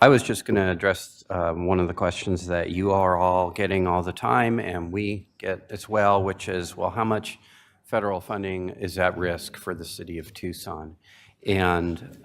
I was just going to address one of the questions that you are all getting all the time, and we get as well, which is, well, how much federal funding is at risk for the city of Tucson? And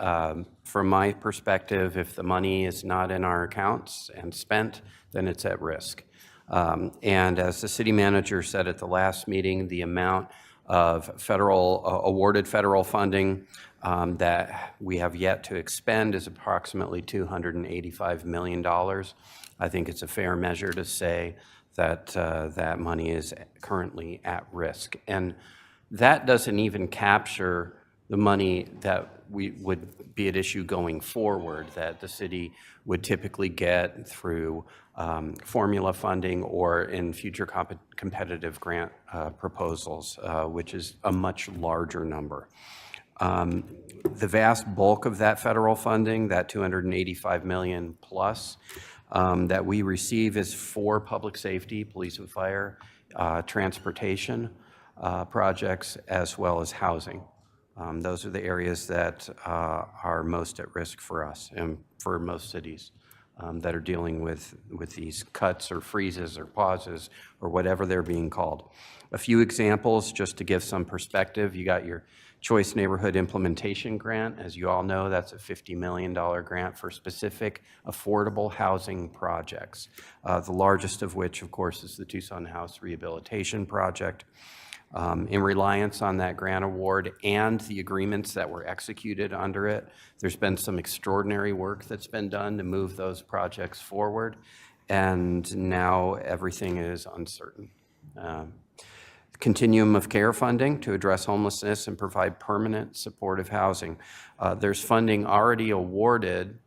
from my perspective, if the money is not in our accounts and spent, then it's at risk. And as the city manager said at the last meeting, the amount of awarded federal funding that we have yet to expend is approximately $285 million. I think it's a fair measure to say that that money is currently at risk. And that doesn't even capture the money that would be at issue going forward that the city would typically get through formula funding or in future competitive grant proposals, which is a much larger number. The vast bulk of that federal funding, that $285 million plus, that we receive is for public safety, police and fire, transportation projects, as well as housing. Those are the areas that are most at risk for us and for most cities that are dealing with these cuts or freezes or pauses or whatever they're being called. A few examples just to give some perspective. You got your Choice Neighborhood Implementation Grant. As you all know, that's a $50 million grant for specific affordable housing projects, the largest of which, of course, is the Tucson House Rehabilitation Project. In reliance on that grant award and the agreements that were executed under it, there's been some extraordinary work that's been done to move those projects forward, and now everything is uncertain. Continuum of care funding to address homelessness and provide permanent supportive housing. There's funding already awarded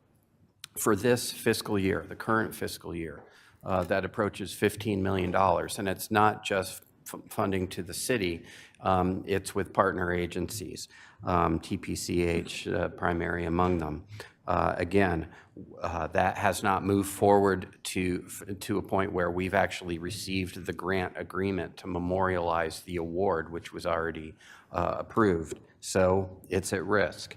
for this fiscal year, the current fiscal year, that approaches $15 million, and it's not just funding to the city, it's with partner agencies, TPCH primary among them. Again, that has not moved forward to a point where we've actually received the grant agreement to memorialize the award, which was already approved. So it's at risk.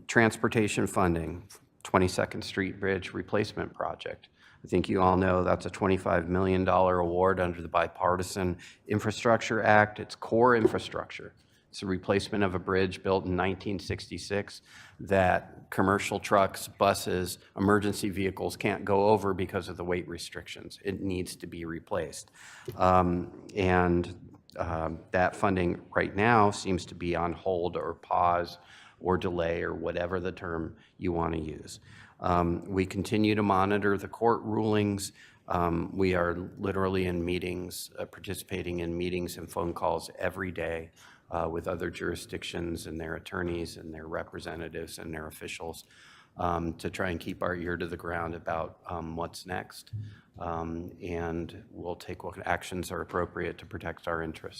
Transportation funding, 22nd Street Bridge Replacement Project. I think you all know that's a $25 million award under the Bipartisan Infrastructure Act. It's core infrastructure. It's a replacement of a bridge built in 1966 that commercial trucks, buses, emergency vehicles can't go over because of the weight restrictions. It needs to be replaced. That funding right now seems to be on hold or pause or delay or whatever the term you want to use. We continue to monitor the court rulings. We are literally in meetings, participating in meetings and phone calls every day with other jurisdictions and their attorneys and their representatives and their officials to try and keep our ear to the ground about what's next. And we'll take what actions are appropriate to protect our interests.